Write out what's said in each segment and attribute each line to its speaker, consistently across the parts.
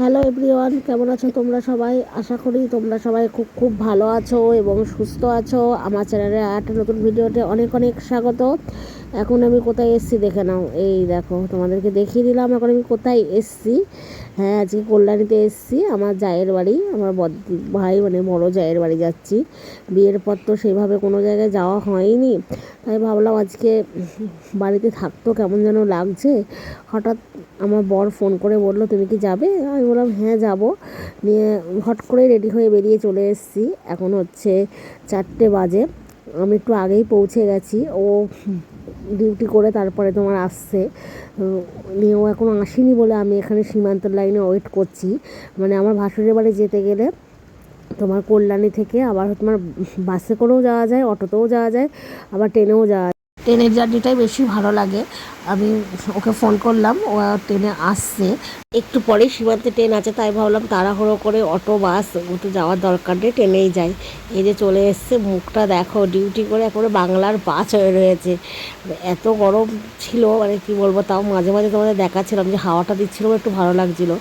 Speaker 1: Hello everyone, কেমন আছো তোমরা সবাই? আশা করি তোমরা সবাই খুব খুব ভালো আছো এবং সুস্থ আছো। আমার চ্যানেলে একটা নতুন ভিডিওতে অনেক অনেক স্বাগত। এখন আমি কোথায় এসেছি দেখে নাও। এই দেখো, তোমাদেরকে দেখিয়ে দিলাম এখন আমি কোথায় এসেছি। হ্যাঁ, আজকে কল্যাণীতে এসেছি, আমার জায়ের বাড়ি, আমার ভাই মানে বড় জায়ের বাড়ি যাচ্ছি। বিয়ের পর তো সেইভাবে কোনো জায়গায় যাওয়া হয়নি, তাই ভাবলাম আজকে বাড়িতে থাকতো কেমন যেন লাগছে। হঠাৎ আমার বর ফোন করে বললো, তুমি কি যাবে? আমি বললাম হ্যাঁ যাবো। নিয়ে হট করে রেডি হয়ে বেরিয়ে চলে এসেছি। এখন হচ্ছে 4টে বাজে, আমি একটু আগেই পৌঁছে গেছি। ও ডিউটি করে তারপরে তোমার আসছে, নিয়ে ও এখনও আসেনি বলে আমি এখানে সীমান্তের লাইনে ওয়েট করছি। মানে আমার ভাসুরের বাড়ি যেতে গেলে তোমার কল্যাণী থেকে আবার তোমার বাসে করেও যাওয়া যায়, অটোতেও যাওয়া যায়, আবার ট্রেনেও যাওয়া যায়। ট্রেনের জার্নিটাই বেশি ভালো লাগে। আমি ওকে ফোন করলাম, ও ট্রেনে আসছে, একটু পরেই সীমান্তে ট্রেন আছে, তাই ভাবলাম তাড়াহুড়ো করে অটো বাস তো যাওয়ার দরকার নেই, ট্রেনেই যাই। এই যে চলে এসছে, মুখটা দেখো, ডিউটি করে একেবারে বাংলার বাস হয়ে রয়েছে। এত গরম ছিল মানে কি বলবো, তাও মাঝে মাঝে তোমাদের দেখাচ্ছিলাম যে হাওয়াটা দিচ্ছিলো, একটু ভালো লাগছিলো।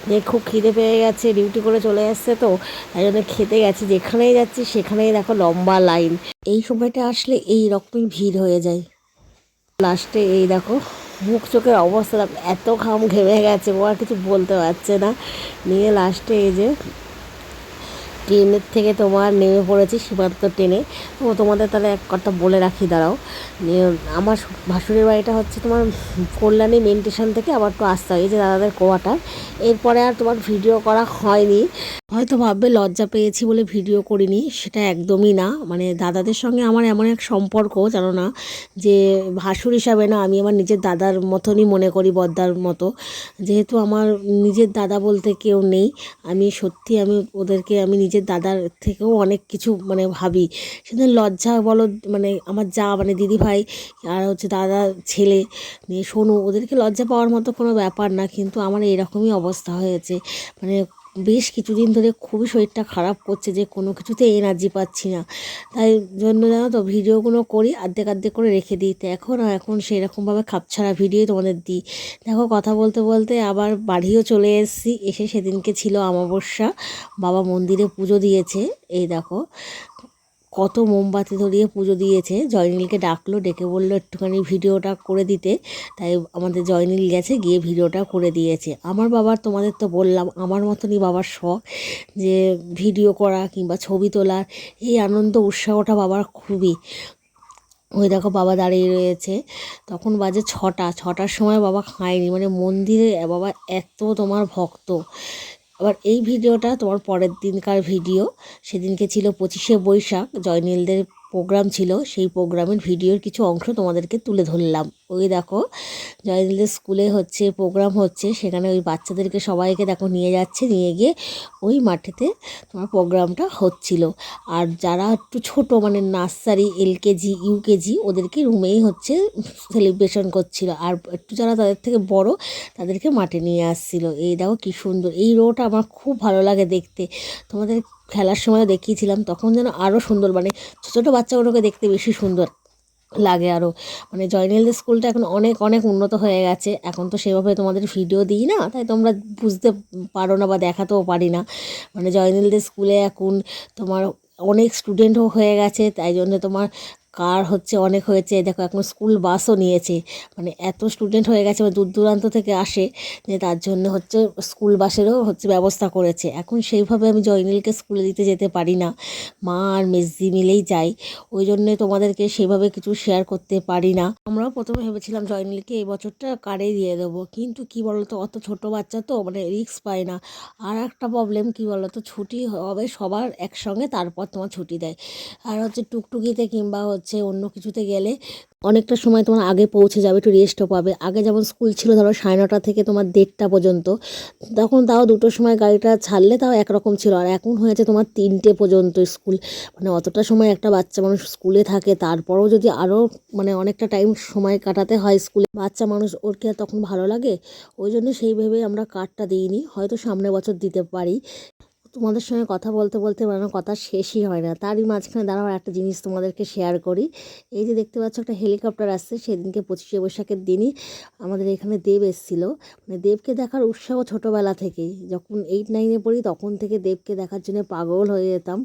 Speaker 1: যে খুব খিদে পেয়ে গেছে, ডিউটি করে চলে এসছে তো, তাই জন্য খেতে গেছি। যেখানেই যাচ্ছি সেখানেই দেখো লম্বা লাইন। এই সময়টা আসলে এই রকমই ভিড় হয়ে যায়। লাস্টে এই দেখো, মুখ চোখের অবস্থা দেখো, এত ঘাম ঘেমে গেছে, ও আর কিছু বলতে পারছে না। নিয়ে লাস্টে এই যে ট্রেনের থেকে তোমার নেমে পড়েছি, সীমান্ত ট্রেনে। তো তোমাদের তাহলে এক কথা বলে রাখি, দাঁড়াও। আমার ভাসুরের বাড়িটা হচ্ছে তোমার কল্যাণী মেন স্টেশন থেকে আবার তো আসতে হয়, এই যে দাদাদের কোয়ার্টার। এরপরে আর তোমার ভিডিও করা হয়নি। হয়তো ভাববে লজ্জা পেয়েছি বলে ভিডিও করিনি, সেটা একদমই না। মানে দাদাদের সঙ্গে আমার এমন এক সম্পর্ক, জানো না, যে ভাসুর হিসাবে না, আমি আমার নিজের দাদার মতনই মনে করি, বদ্দার মতো। যেহেতু আমার নিজের দাদা বলতে কেউ নেই, আমি সত্যি আমি ওদেরকে আমি নিজের দাদার থেকেও অনেক কিছু মানে ভাবি। সেদিন লজ্জা বলো, মানে আমার যা মানে দিদি ভাই আর হচ্ছে দাদা ছেলে নিয়ে শোনো, ওদেরকে লজ্জা পাওয়ার মতো কোনো ব্যাপার না, কিন্তু আমার এরকমই অবস্থা হয়েছে। মানে বেশ কিছুদিন ধরে খুবই শরীরটা খারাপ করছে, যে কোনো কিছুতে এনার্জি পাচ্ছি না। তাই জন্য জানো তো ভিডিওগুলো করি আর্ধেক আর্ধেক করে রেখে দিই। তো এখন সেরকমভাবে খাপছাড়া ভিডিওই তোমাদের দিই। দেখো, কথা বলতে বলতে আবার বাড়িও চলে এসেছি। এসে সেদিনকে ছিল অমাবস্যা, বাবা মন্দিরে পুজো দিয়েছে। এই দেখো, কত মোমবাতি ধরিয়ে পুজো দিয়েছে। জয়নীলকে ডাকলো, ডেকে বললো একটুখানি ভিডিওটা করে দিতে। তাই আমাদের জয়নীল গেছে, গিয়ে ভিডিওটা করে দিয়েছে। আমার বাবার, তোমাদের তো বললাম, আমার মতনই বাবার শখ, যে ভিডিও করা কিংবা ছবি তোলার এই আনন্দ উৎসাহটা বাবার খুবই। ওই দেখো বাবা দাঁড়িয়ে রয়েছে, তখন বাজে 6টার সময় বাবা খায়নি, মানে মন্দিরে বাবা এত তোমার ভক্ত। আবার এই ভিডিওটা তোমার পরের দিনকার ভিডিও। সেদিনকে ছিল 25শে বৈশাখ, জয়নীলদের প্রোগ্রাম ছিল, সেই প্রোগ্রামের ভিডিওর কিছু অংশ তোমাদেরকে তুলে ধরলাম। ওই দেখো, জয়নীলদের স্কুলে হচ্ছে প্রোগ্রাম হচ্ছে, সেখানে ওই বাচ্চাদেরকে সবাইকে দেখো নিয়ে যাচ্ছে, নিয়ে গিয়ে ওই মাঠেতে তোমার প্রোগ্রামটা হচ্ছিল। আর যারা একটু ছোট মানে নার্সারি, LKG UKG, ওদেরকে রুমেই হচ্ছে সেলিব্রেশন করছিল। আর একটু যারা তাদের থেকে বড়, তাদেরকে মাঠে নিয়ে আসছিল। এই দেখো কী সুন্দর, এই রোটা আমার খুব ভালো লাগে দেখতে। তোমাদের খেলার সময় দেখিয়েছিলাম, তখন যেন আরও সুন্দর, মানে ছোটো ছোটো বাচ্চাগুলোকে দেখতে বেশি সুন্দর লাগে আরও। মানে জয়নীলদের স্কুলটা এখন অনেক অনেক উন্নত হয়ে গেছে। এখন তো সেভাবে তোমাদের ভিডিও দিই না, তাই তোমরা বুঝতে পারো না বা দেখাতেও পারি না। মানে জয়নীলদের স্কুলে এখন তোমার অনেক স্টুডেন্টও হয়ে গেছে, তাই জন্য তোমার কার হচ্ছে অনেক হয়েছে। দেখো এখন স্কুল বাসও নিয়েছে, মানে এত স্টুডেন্ট হয়ে গেছে, দূর দূরান্ত থেকে আসে, যে তার জন্য হচ্ছে স্কুল বাসেরও হচ্ছে ব্যবস্থা করেছে। এখন সেইভাবে আমি জয়নীলকে স্কুলে দিতে যেতে পারি না, মা আর মেজদি মিলেই যাই। ওই জন্যে তোমাদেরকে সেভাবে কিছু শেয়ার করতে পারি না। আমরাও প্রথমে ভেবেছিলাম জয়নীলকে এই বছরটা কারে দিয়ে দেবো, কিন্তু কি বলতো, অত ছোট বাচ্চা তো মানে রিস্ক পায় না। আর একটা প্রবলেম কি বলতো, ছুটি হবে সবার একসঙ্গে, তারপর তোমার ছুটি দেয়। আর হচ্ছে টুকটুকিতে কিংবা হচ্ছে অন্য কিছুতে গেলে অনেকটা সময় তোমার আগে পৌঁছে যাবে, একটু রেস্টও পাবে। আগে যেমন স্কুল ছিল ধরো 9:30 থেকে তোমার 1:30 পর্যন্ত, তখন তাও 2টোর সময় গাড়িটা ছাড়লে তাও একরকম ছিল। আর এখন হয়েছে তোমার 3টে পর্যন্ত স্কুল। মানে অতটা সময় একটা বাচ্চা মানুষ স্কুলে থাকে, তারপরেও যদি আরও মানে অনেকটা টাইম সময় কাটাতে হয় স্কুলে, বাচ্চা মানুষ, ওর কি আর তখন ভালো লাগে? ওই জন্য সেই ভেবে আমরা কার্ডটা দিইনি, হয়তো সামনের বছর দিতে পারি। তোমাদের সঙ্গে কথা বলতে বলতে মানে কথা শেষই হয় না। তারই মাঝখানে দাঁড়াও একটা জিনিস তোমাদেরকে শেয়ার করি। এই যে দেখতে পাচ্ছ একটা হেলিকপ্টার আসছে, সেদিনকে 25শে বৈশাখের দিনই আমাদের এখানে দেব এসেছিলো। মানে দেবকে দেখার উৎসাহ ছোটোবেলা থেকেই, যখন 8-9-এ পড়ি তখন থেকে দেবকে দেখার জন্য পাগল হয়ে যেতাম।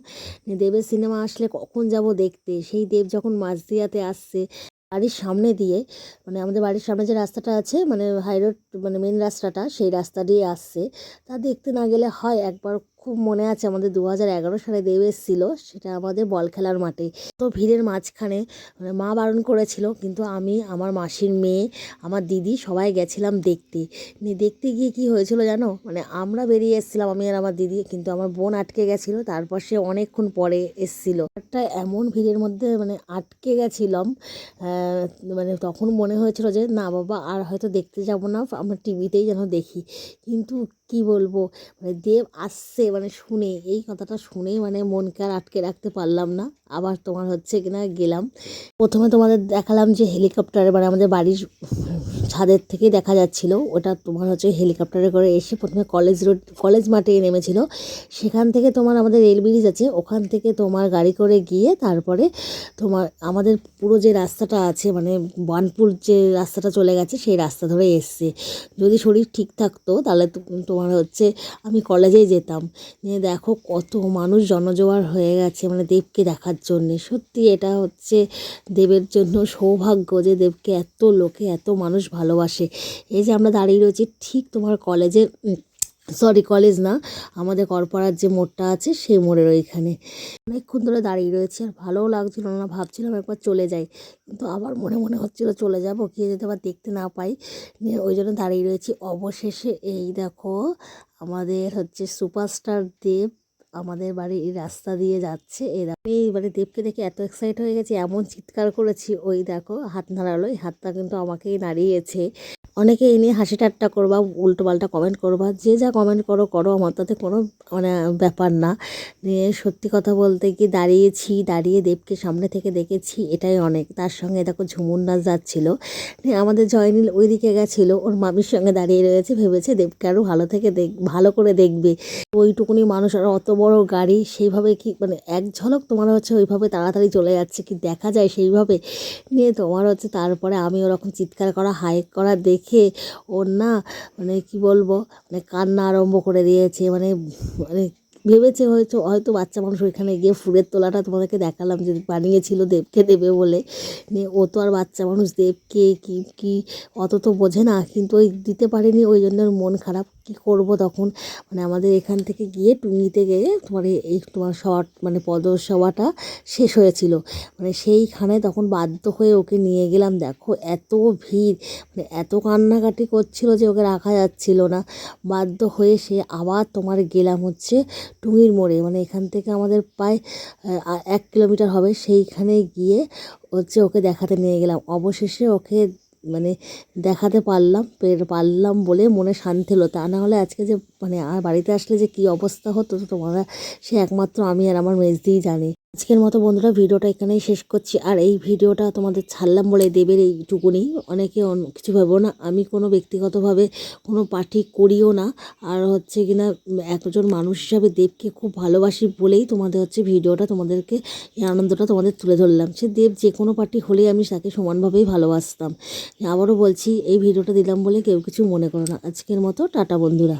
Speaker 1: দেবের সিনেমা আসলে কখন যাব দেখতে। সেই দেব যখন মাঝদিয়াতে আসছে বাড়ির সামনে দিয়ে, মানে আমাদের বাড়ির সামনে যে রাস্তাটা আছে, মানে হাইরোড, মানে মেন রাস্তাটা, সেই রাস্তা দিয়ে আসছে। তা দেখতে না গেলে হয়। একবার খুব মনে আছে, আমাদের 2011 সালে দেব এসেছিল, সেটা আমাদের বল খেলার মাঠে। তো ভিড়ের মাঝখানে মানে মা বারণ করেছিল, কিন্তু আমি, আমার মাসির মেয়ে, আমার দিদি সবাই গেছিলাম দেখতে। দেখতে গিয়ে কি হয়েছিল জানো, মানে আমরা বেরিয়ে এসেছিলাম, আমি আর আমার দিদি, কিন্তু আমার বোন আটকে গেছিলো। তারপর সে অনেকক্ষণ পরে এসেছিলো। একটা এমন ভিড়ের মধ্যে মানে আটকে গেছিলাম, মানে তখন মনে হয়েছিল যে না বাবা আর হয়তো দেখতে যাব না, আমরা টিভিতেই যেন দেখি। কিন্তু কি বলবো, মানে দেব আসছে মানে শুনে, এই কথাটা শুনেই মানে মনকে আর আটকে রাখতে পারলাম না। আবার তোমার হচ্ছে কিনা গেলাম। প্রথমে তোমাদের দেখালাম যে হেলিকপ্টারে, মানে আমাদের বাড়ির ছাদের থেকেই দেখা যাচ্ছিল। ওটা তোমার হচ্ছে হেলিকপ্টারে করে এসে প্রথমে কলেজ মাঠে নেমেছিল। সেখান থেকে তোমার আমাদের রেল ব্রিজ আছে, ওখান থেকে তোমার গাড়ি করে গিয়ে তারপরে তোমার আমাদের পুরো যে রাস্তাটা আছে, মানে বানপুর যে রাস্তাটা চলে গেছে, সেই রাস্তা ধরে এসছে। যদি শরীর ঠিক থাকতো তাহলে তোমার হচ্ছে আমি কলেজেই যেতাম। নিয়ে দেখো কত মানুষ জনজোয়ার হয়ে গেছে মানে দেবকে দেখার জন্যে। সত্যি এটা হচ্ছে দেবের জন্য সৌভাগ্য যে দেবকে এত লোকে, এত মানুষ ভালোবাসে। এই যে আমরা দাঁড়িয়ে রয়েছি ঠিক তোমার কলেজের, সরি কলেজ না, আমাদের করপাড়ার যে মোড়টা আছে সেই মোড়ের ওইখানে অনেকক্ষণ ধরে দাঁড়িয়ে রয়েছে। আর ভালোও লাগছিল না, ভাবছিলাম একবার চলে যাই, কিন্তু আবার মনে মনে হচ্ছিল চলে যাব, গিয়ে যদি আবার দেখতে না পাই। নিয়ে ওই জন্য দাঁড়িয়ে রয়েছি। অবশেষে এই দেখো আমাদের হচ্ছে সুপারস্টার দেব আমাদের বাড়ির এই রাস্তা দিয়ে যাচ্ছে। এই মানে দেবকে দেখে এত এক্সাইট হয়ে গেছে, এমন চিৎকার করেছি। ওই দেখো হাত নাড়ালো, এই হাতটা কিন্তু আমাকেই নাড়িয়েছে। অনেকে এই নিয়ে হাসি ঠাট্টা করবা, উল্টো পাল্টা কমেন্ট করবা, যে যা কমেন্ট করো করো, আমার তাতে কোনো মানে ব্যাপার না। নিয়ে সত্যি কথা বলতে কি দাঁড়িয়ে দেবকে সামনে থেকে দেখেছি, এটাই অনেক। তার সঙ্গে দেখো ঝুমুর নাচ যাচ্ছিলো। নিয়ে আমাদের জয়নীল ওই দিকে গেছিলো, ওর মামির সঙ্গে দাঁড়িয়ে রয়েছে, ভেবেছে দেবকে আরও ভালো করে দেখবে। ওইটুকুনি মানুষ আর অত বড় গাড়ি, সেইভাবে কি মানে এক ঝলক তোমার হচ্ছে ওইভাবে তাড়াতাড়ি চলে যাচ্ছে কি দেখা যায় সেইভাবে। নিয়ে তোমার হচ্ছে তারপরে আমি ওরকম চিৎকার করা হাইক করা দেখে ওর না মানে কি বলবো, মানে কান্না আরম্ভ করে দিয়েছে। মানে মানে ভেবেছে হয়তো বাচ্চা মানুষ ওইখানে গিয়ে ফুলের তোলাটা তোমাদেরকে দেখালাম যে বানিয়েছিল দেবকে দেবে বলে। নিয়ে ও তো আর বাচ্চা মানুষ, দেবকে কি অত তো বোঝে না, কিন্তু ওই দিতে পারিনি, ওই জন্য ওর মন খারাপ। কী করবো তখন, মানে আমাদের এখান থেকে গিয়ে টুঙ্গিতে গিয়ে তোমার এই তোমার মানে পদসভাটা শেষ হয়েছিল। মানে সেইখানে তখন বাধ্য হয়ে ওকে নিয়ে গেলাম। দেখো এত ভিড়, মানে এত কান্নাকাটি করছিল যে ওকে রাখা যাচ্ছিল না। বাধ্য হয়ে সে আবার তোমার গেলাম হচ্ছে টুঙ্গির মোড়ে, মানে এখান থেকে আমাদের প্রায় 1 কিলোমিটার হবে। সেইখানে গিয়ে হচ্ছে ওকে দেখাতে নিয়ে গেলাম। অবশেষে ওকে মানে দেখাতে পারলাম বলে মনে শান্তি হলো। তা না হলে আজকে যে মানে আর বাড়িতে আসলে যে কী অবস্থা হতো তোমরা সে একমাত্র আমি আর আমার মেজদিই জানি। আজকের মতো বন্ধুরা ভিডিওটা এখানেই শেষ করছি। আর এই ভিডিওটা তোমাদের ছাড়লাম বলে দেবের এইটুকুনি, অনেকে কিছু ভাবো না, আমি কোনো ব্যক্তিগতভাবে কোনো পার্টি করিও না। আর হচ্ছে কিনা একজন মানুষ হিসাবে দেবকে খুব ভালোবাসি বলেই তোমাদের হচ্ছে ভিডিওটা, তোমাদেরকে এই আনন্দটা তোমাদের তুলে ধরলাম। সে দেব যে কোনো পার্টি হলেই আমি তাকে সমানভাবেই ভালোবাসতাম। আবারও বলছি এই ভিডিওটা দিলাম বলে কেউ কিছু মনে করো না। আজকের মতো টাটা বন্ধুরা।